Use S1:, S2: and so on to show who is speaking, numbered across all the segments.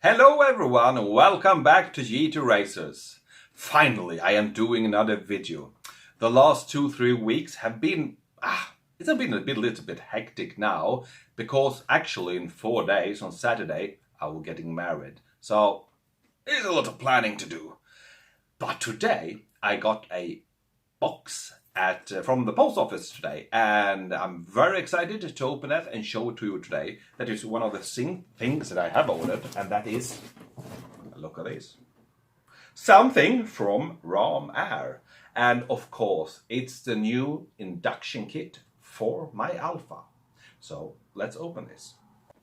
S1: Hello everyone, welcome back to GT Racers. Finally, I am doing another video. The last 2-3 weeks have been, it's been a little bit hectic now, because actually in 4 days on Saturday, I will getting married. So, there's a lot of planning to do. But today, I got a box from the post office today, and I'm very excited to open it and show it to you today. That is one of the things that I have ordered, and that is, look at this, something from Ramair. And of course, it's the new induction kit for my Alfa. So let's open this.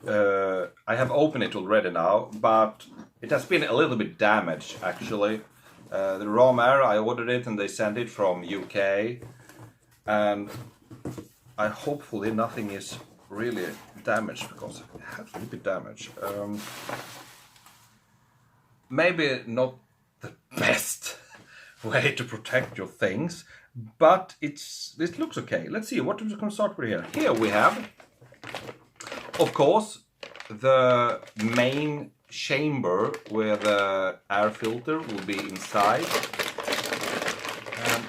S1: I have opened it already now, but it has been a little bit damaged actually. The Ramair, I ordered it and they sent it from UK, and hopefully nothing is really damaged, because it has a little bit damaged. Maybe not the best way to protect your things, but this looks okay. Let's see, what we can start with here. Here we have, of course, the main chamber where the air filter will be inside. And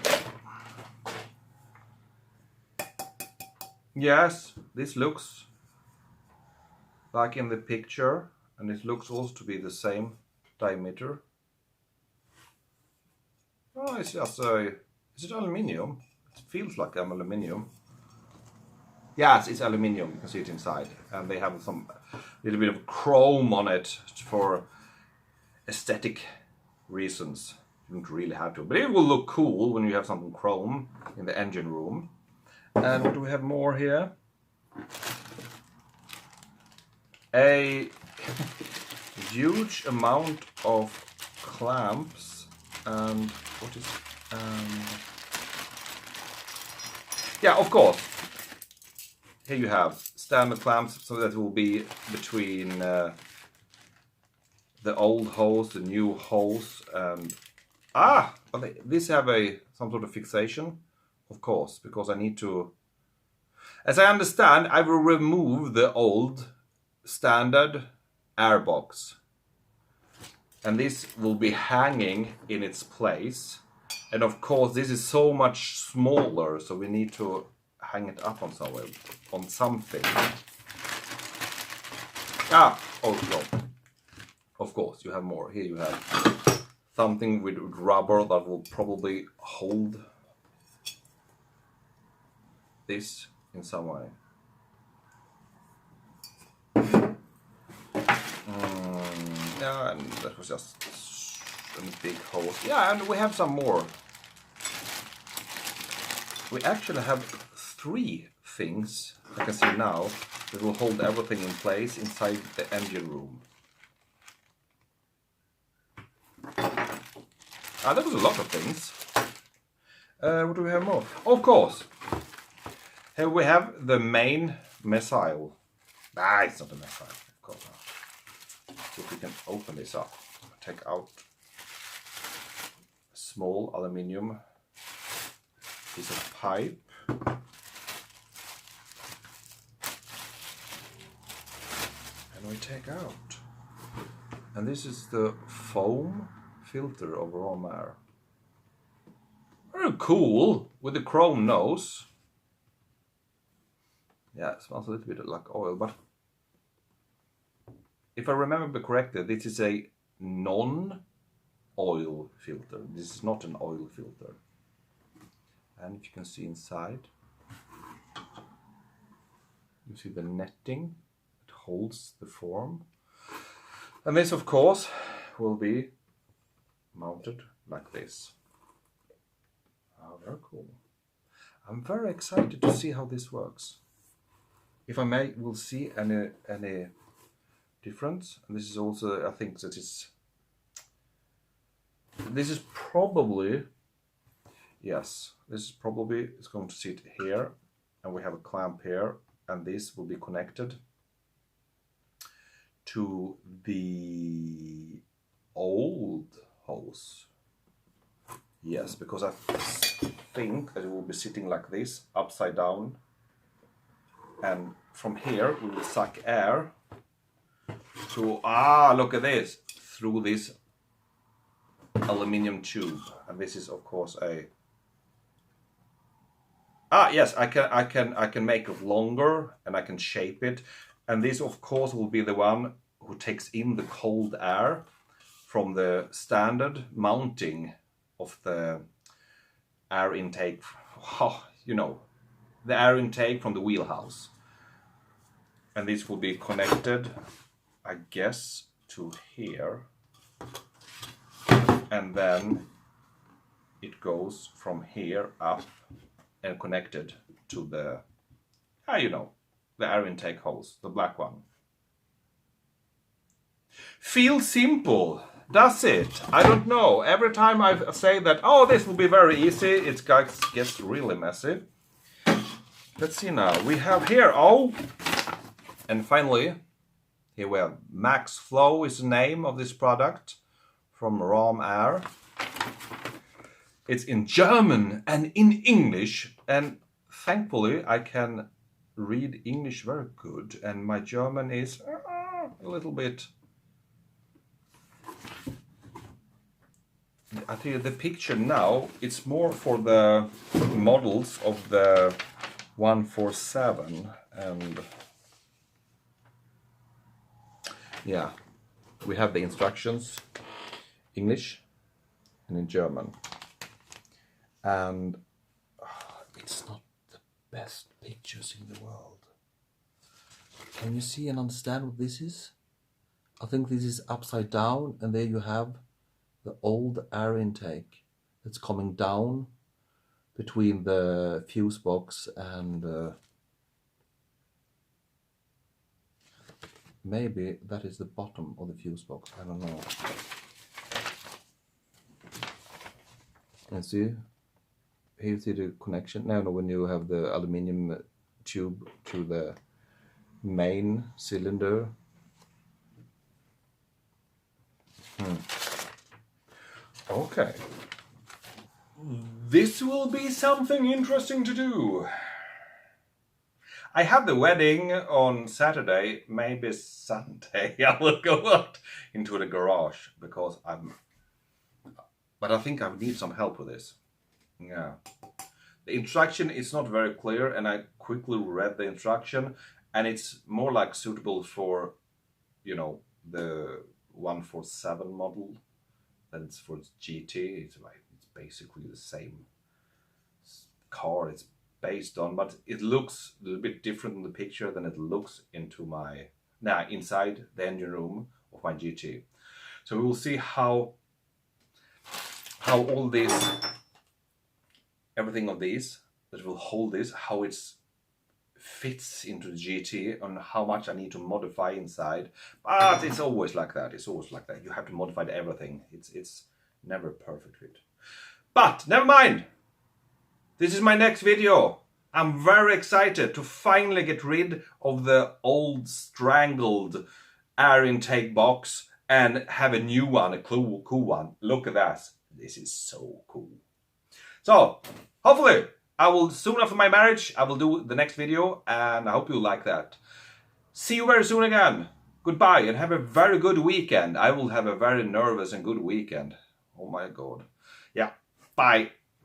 S1: yes, this looks like in the picture, and it looks also to be the same diameter. Oh, it's just is it aluminium? It feels like aluminium. Yes, it's aluminium. You can see it inside, and they have some little bit of chrome on it for aesthetic reasons. You don't really have to, but it will look cool when you have something chrome in the engine room. And what do we have more here? A huge amount of clamps, and what is yeah, of course. Here you have standard clamps, so that will be between the old hose, the new hose, and this have some sort of fixation, of course, because I need to, as I understand, I will remove the old standard airbox, and this will be hanging in its place. And of course, this is so much smaller, so we need to hang it up on somewhere, on something. Oh no. Of course, you have more. Here you have something with rubber that will probably hold this in some way. Yeah, and that was just a big hose. Yeah, and we have some more. We actually have 3 things, I can see now, that will hold everything in place inside the engine room. That was a lot of things. What do we have more? Of course, here we have the main missile. It's not a missile, of course not. See if we can open this up. Take out a small aluminium piece of pipe. And we take out. And this is the foam filter of Ramair. Very cool, with the chrome nose. Yeah, it smells a little bit like oil, but if I remember correctly, this is a non-oil filter. This is not an oil filter. And if you can see inside, you see the netting. It holds the form. And this, of course, will be mounted like this. Oh, very cool. I'm very excited to see how this works. If I may, we'll see any difference. And this is also, I think that this is probably, yes, this is probably, it's going to sit here, and we have a clamp here, and this will be connected to the old hose. Yes, because I think that it will be sitting like this, upside down, and from here we will suck air to, look at this, through this aluminium tube. And this is of course a, yes, I can make it longer and I can shape it. And this of course will be the one who takes in the cold air from the standard mounting of the air intake, you know, the air intake from the wheelhouse. And this will be connected, I guess, to here. And then it goes from here up and connected to the, you know, the air intake hose, the black one. Feels simple, does it? I don't know. Every time I say that, oh, this will be very easy, it gets really messy. Let's see now. We have here, and finally, here we have Max Flow is the name of this product from Ramair. It's in German and in English, and thankfully I can read English very good, and my German is a little bit. I tell you, the picture now, it's more for the models of the 147, and yeah, we have the instructions, English and in German, and it's not the best pictures in the world. Can you see and understand what this is? I think this is upside down, and there you have the old air intake that's coming down between the fuse box and maybe that is the bottom of the fuse box, I don't know. And see, here you see the connection. Now when you have the aluminium tube to the main cylinder. Okay. This will be something interesting to do. I have the wedding on Saturday, maybe Sunday. I will go out into the garage because but I think I need some help with this. Yeah. The instruction is not very clear, and I quickly read the instruction, and it's more like suitable for, you know, the 147 model. Then it's for GT. It's basically the same car it's based on, but it looks a little bit different in the picture than it looks inside the engine room of my GT. So we will see how all this, everything of these that will hold this, how it fits into the GT and how much I need to modify inside. But it's always like that. It's always like that. You have to modify everything. It's never a perfect fit. But never mind. This is my next video. I'm very excited to finally get rid of the old strangled air intake box and have a new one, a cool one. Look at that. This is so cool. So, hopefully, I will soon after my marriage, I will do the next video, and I hope you like that. See you very soon again. Goodbye, and have a very good weekend. I will have a very nervous and good weekend. Oh my God. Yeah, bye.